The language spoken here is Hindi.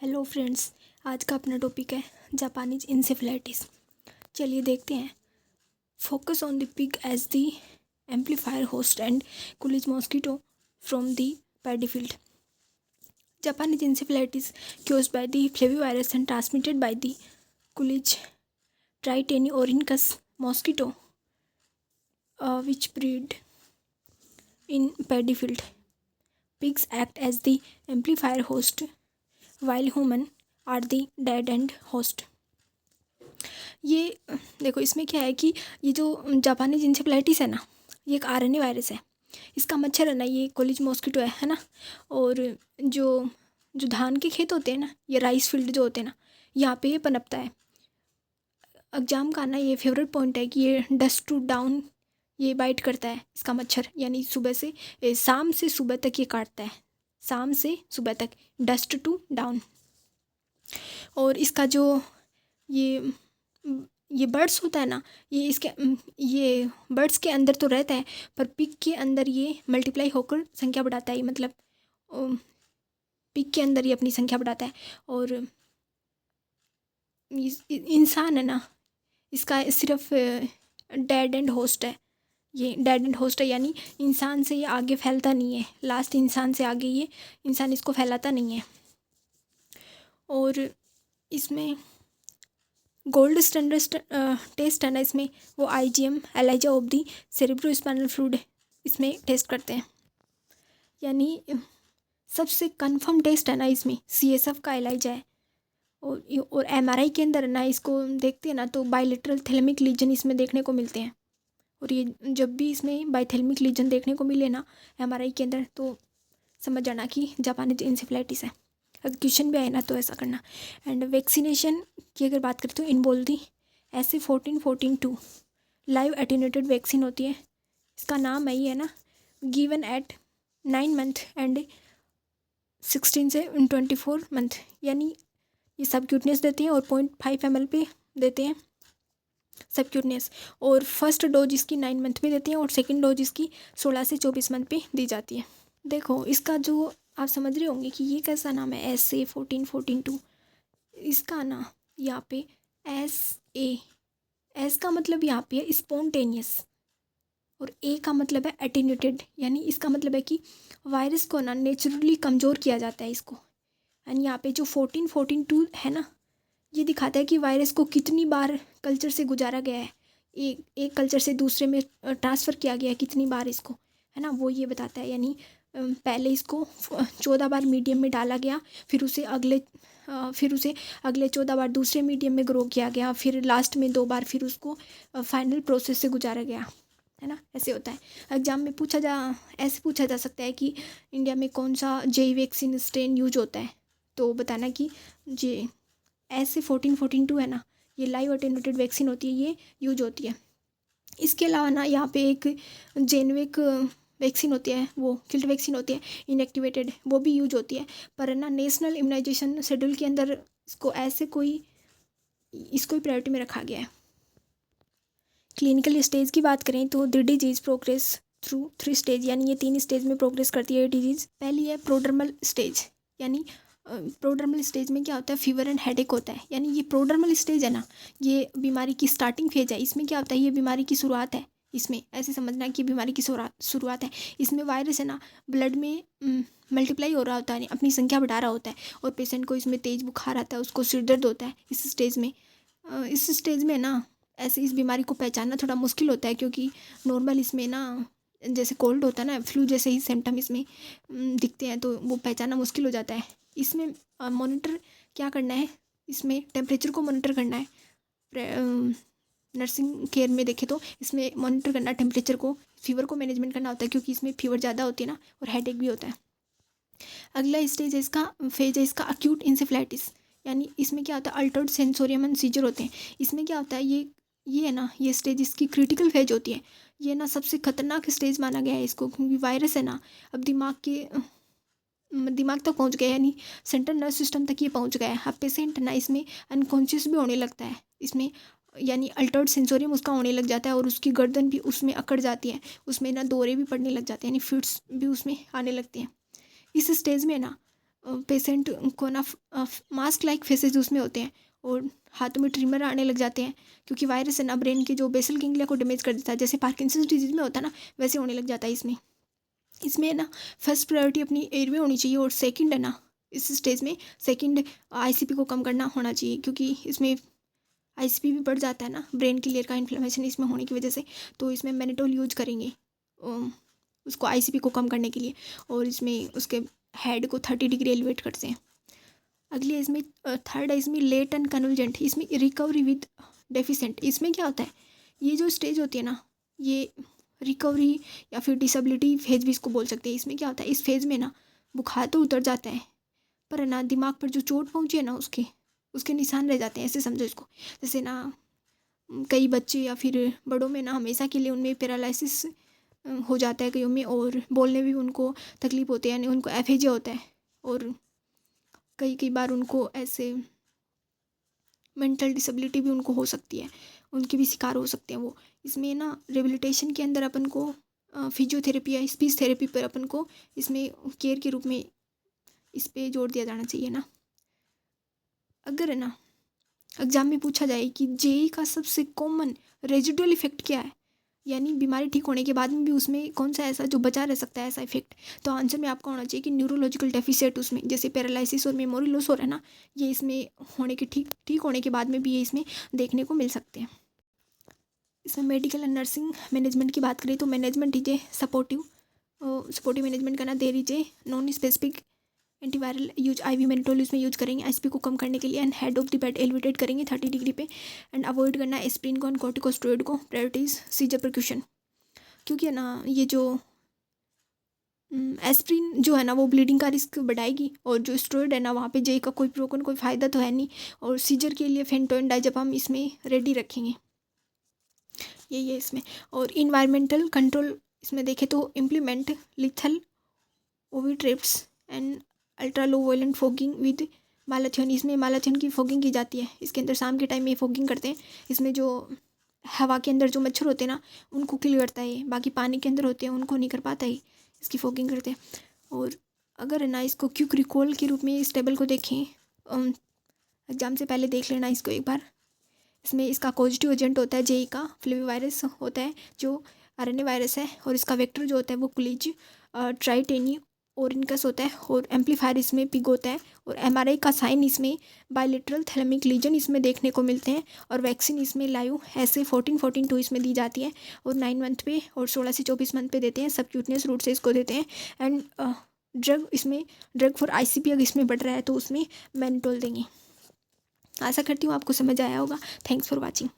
हेलो फ्रेंड्स, आज का अपना टॉपिक है जापानीज इंसेफेलाइटिस। चलिए देखते हैं। Focus on the pig as the amplifier host and Culex mosquito from the paddy field. Japanese encephalitis caused by the flavivirus and transmitted by the Culex tritaeniorhynchus mosquito which breed in paddy field. Pigs act as the amplifier host while human are the dead end host. ये देखो, इसमें क्या है कि ये जो जापानीज इंसेफेलाइटिस है ना, ये एक आरएनए वायरस है। इसका मच्छर है ना, ये कुलिज मॉस्किटो है ना। और जो जो धान के खेत होते हैं ना, ये राइस फील्ड जो होते हैं ना, यहाँ पे ये पनपता है। एग्जाम का ना ये फेवरेट पॉइंट है कि ये डस्ट टू डाउन ये बाइट करता है इसका मच्छर, यानी शाम से सुबह तक ये काटता है, शाम से सुबह तक, डस्ट टू डाउन। और इसका जो ये बर्ड्स होता है ना, ये बर्ड्स के अंदर तो रहता है, पर पिग के अंदर ये मल्टीप्लाई होकर संख्या बढ़ाता है। मतलब पिग के अंदर ये अपनी संख्या बढ़ाता है। और इंसान है ना, इसका सिर्फ डेड एंड होस्ट है। ये डेड एंड होस्ट है, यानी इंसान से ये आगे फैलता नहीं है। लास्ट इंसान से आगे ये इंसान इसको फैलाता नहीं है। और इसमें गोल्ड स्टैंडर्ड टेस्ट है ना, इसमें वो IgM ELISA of the cerebrospinal fluid इसमें टेस्ट करते हैं। यानी सबसे कंफर्म टेस्ट है ना, इसमें CSF का एलाइजा है। और MRI के अंदर ना इसको देखते हैं ना, तो बाइलेटरल थैलेमिक लीजन इसमें देखने को मिलते हैं। और ये जब भी इसमें बाइथैलेमिक लीजन देखने को मिले ना MRI के अंदर, तो समझ जाना कि जापानीज इंसेफेलाइटिस है। अगर क्वेश्चन भी आए ना तो ऐसा करना। एंड वैक्सीनेशन की अगर बात करें तो इन्वॉल्व दी ऐसे 14-14-2 लाइव एटेन्यूएटेड वैक्सीन होती है। इसका नाम है ये है ना, गिवन एट 9 मंथ एंड 16 से 24 मंथ। यानी ये सबक्यूटनियस देते हैं और 0.5 ml पे देते हैं सबक्यूटनियस। और फर्स्ट डोज इसकी 9 मंथ पे देते हैं और सेकेंड डोज इसकी 16 से 24 मंथ पे दी जाती है। देखो, इसका जो आप समझ रहे होंगे कि ये कैसा नाम है, SA 14-14-2। इसका ना यहाँ पे एस का मतलब यहाँ पे है स्पॉन्टेनियस, और A का मतलब है एटेन्यूटेड। यानी इसका मतलब है कि वायरस को ना नेचुरली कमज़ोर किया जाता है इसको। एंड यहाँ पे जो 14-14-2 है ना, ये दिखाता है कि वायरस को कितनी बार कल्चर से गुजारा गया है, एक कल्चर से दूसरे में ट्रांसफ़र किया गया है कितनी बार इसको, है ना, वो ये बताता है। यानी पहले इसको 14 बार मीडियम में डाला गया, फिर उसे अगले 14 बार दूसरे मीडियम में ग्रो किया गया, फिर लास्ट में 2 बार फिर उसको फाइनल प्रोसेस से गुजारा गया, है ना। ऐसे होता है। एग्जाम में ऐसे पूछा जा सकता है कि इंडिया में कौन सा JE वैक्सीन स्ट्रेन यूज होता है, तो बताना कि जे ऐसे 14-14-2 है ना, ये लाइव अटेन्यूएटेड वैक्सीन होती है, ये यूज होती है। इसके अलावा ना यहाँ पे एक जेनविक वैक्सीन होती है, वो किल्ड वैक्सीन होती है इनएक्टिवेटेड, वो भी यूज होती है। पर ना नेशनल इम्यूनाइजेशन शेड्यूल के अंदर इसको प्रायोरिटी में रखा गया है। क्लिनिकल स्टेज की बात करें तो the disease progress through 3 stage, यानी ये 3 स्टेज में प्रोग्रेस करती है ये डिजीज़। पहली है प्रोडर्मल स्टेज। यानी प्रोडर्मल स्टेज में क्या होता है, फीवर एंड हेडेक होता है। यानी ये प्रोडर्मल स्टेज है ना, ये बीमारी की स्टार्टिंग फेज है। इसमें क्या होता है, ये बीमारी की शुरुआत है। इसमें ऐसे समझना कि बीमारी की शुरुआत है। इसमें वायरस है ना ब्लड में मल्टीप्लाई हो रहा होता है, अपनी संख्या बढ़ा रहा होता है, और पेशेंट को इसमें तेज़ बुखार आता है, उसको सिर दर्द होता है इस स्टेज में ना। ऐसे इस बीमारी को पहचानना थोड़ा मुश्किल होता है, क्योंकि नॉर्मल इसमें ना जैसे कोल्ड होता है ना, फ्लू जैसे ही सिम्टम इसमें दिखते हैं, तो वो पहचानना मुश्किल हो जाता है। इसमें मॉनिटर क्या करना है, इसमें टेम्परेचर को मॉनिटर करना है। नर्सिंग केयर में देखें तो इसमें मॉनिटर करना टेम्परेचर को, फीवर को मैनेजमेंट करना होता है, क्योंकि इसमें फीवर ज़्यादा होती है ना, और हेडेक भी होता है। अगला स्टेज है इसका फेज है इसका अक्यूट इंसेफेलाइटिस। यानी इसमें क्या होता है, अल्टर्ड सेंसोरियम एंड सीजर होते हैं। इसमें क्या होता है, ये है ना, ये स्टेज इसकी क्रिटिकल फेज होती है। ये ना सबसे खतरनाक स्टेज माना गया है इसको, क्योंकि वायरस है ना अब दिमाग तक पहुंच गया, यानी सेंट्रल नर्व सिस्टम तक ये पहुंच गया है। अब पेशेंट ना इसमें अनकॉन्शियस भी होने लगता है इसमें, यानी अल्टर्ड सेंसोरियम उसका होने लग जाता है, और उसकी गर्दन भी उसमें अकड़ जाती है, उसमें ना दौरे भी पड़ने लग जाते हैं, यानी फिट्स भी उसमें आने लगती हैं। इस स्टेज में ना पेशेंट को ना मास्क लाइक फेसेस उसमें होते हैं और हाथों में ट्रिमर आने लग जाते हैं, क्योंकि वायरस है ना ब्रेन के जो बेसल गेंगलिया को डैमेज कर देता है, जैसे पार्किंसंस डिजीज में होता है ना वैसे होने लग जाता है इसमें ना फर्स्ट प्रायोरिटी अपनी एयरवे होनी चाहिए, और सेकंड है ना इस स्टेज में सेकंड आईसीपी को कम करना होना चाहिए, क्योंकि इसमें आईसीपी भी बढ़ जाता है ना ब्रेन की लेयर का इन्फ्लेमेशन इसमें होने की वजह से। तो इसमें मैनिटोल यूज करेंगे उसको आईसीपी को कम करने के लिए, और इसमें उसके हेड को 30 डिग्री एलिवेट करते हैं। अगली है इसमें थर्ड है इसमें लेट एंड कन्वर्जेंट, इसमें रिकवरी विद डेफिशेंट। इसमें क्या होता है, ये जो स्टेज होती है ना ये रिकवरी या फिर डिसेबिलिटी फेज भी इसको बोल सकते हैं। इसमें क्या होता है, इस फेज में ना बुखार तो उतर जाता है, पर ना दिमाग पर जो चोट पहुंची है ना उसके निशान रह जाते हैं, ऐसे समझो इसको। जैसे ना कई बच्चे या फिर बड़ों में ना हमेशा के लिए उनमें पैरालिसिस हो जाता है कईयों में, और बोलने भी उनको तकलीफ होती है, यानी उनको एफेजिया होता है, और कई बार उनको ऐसे मेंटल डिसेबिलिटी भी उनको हो सकती है, उनके भी शिकार हो सकते हैं वो। इसमें ना रिहेबिलिटेशन के अंदर अपन को फिजियोथेरेपी या स्पीच थेरेपी पर अपन को इसमें केयर के रूप में इस पर जोर दिया जाना चाहिए ना। अगर है ना एग्जाम में पूछा जाए कि जेई का सबसे कॉमन रेजिडुअल इफेक्ट क्या है, यानी बीमारी ठीक होने के बाद में भी उसमें कौन सा ऐसा जो बचा रह सकता है ऐसा इफेक्ट, तो आंसर में आपका होना चाहिए कि न्यूरोलॉजिकल डेफिसिट। उसमें जैसे पैरालिसिस और मेमोरी लॉस हो रहा है ना, ये इसमें होने के ठीक होने के बाद में भी ये इसमें देखने को मिल सकते हैं। इसमें मेडिकल एंड नर्सिंग मैनेजमेंट की बात करें तो मैनेजमेंट इजे सपोर्टिव मैनेजमेंट करना, there is non specific antiviral use IV mannitol इसमें यूज करेंगे आईसीपी को कम करने के लिए, and head of the bed elevated करेंगे 30 डिग्री पे, एंड अवॉइड करना एस्प्रिन को एंड कॉर्टिकोस्टेरॉइड को, प्रायोरिटीज सीजर परक्यूशन। क्योंकि है ना ये जो एस्प्रिन जो है ना वो ब्लीडिंग का रिस्क बढ़ाएगी, और जो स्टेरॉइड है ना वहाँ पे जे का कोई फ़ायदा तो है नहीं, और सीजर के लिए फेंटोइन डाइज़ेपाम इसमें रेडी रखेंगे। यही है इसमें। और इन्वायरमेंटल कंट्रोल इसमें देखें तो implement lethal ovitraps and ultra low violent fogging with malathion. इसमें मालाथियन की फोगिंग की जाती है, इसके अंदर शाम के टाइम में फोगिंग करते हैं। इसमें जो हवा के अंदर जो मच्छर होते हैं ना उनको किल करता है, बाकी पानी के अंदर होते हैं उनको नहीं कर पाता है, इसकी फोगिंग करते हैं। और अगर है ना इसको क्विक रिकॉल के रूप में इस टेबल को देखें, एग्जाम से पहले देख लेना इसको एक बार। इसमें इसका पॉजिटिव एजेंट होता है जेई का फ्लेविवायरस होता है जो आरएनए वायरस है, और इसका वेक्टर जो होता है वो कुलीज ट्राइटेनी ओरिनकस होता है, और एम्पलीफायर इसमें पिग होता है, और एमआरआई का साइन इसमें बायलेटरल थैलेमिक लीजन इसमें देखने को मिलते हैं, और वैक्सीन इसमें लाइव ऐसे 14-14-2 इसमें दी जाती है, और 9 मंथ पे और 16 से 24 मंथ पे देते हैं, सबक्यूटनियस रूट से इसको देते हैं। एंड ड्रग फॉर आईसीपी अगर इसमें बढ़ रहा है तो उसमें मैनिटोल देंगे। आशा करती हूँ आपको समझ आया होगा। Thanks for watching.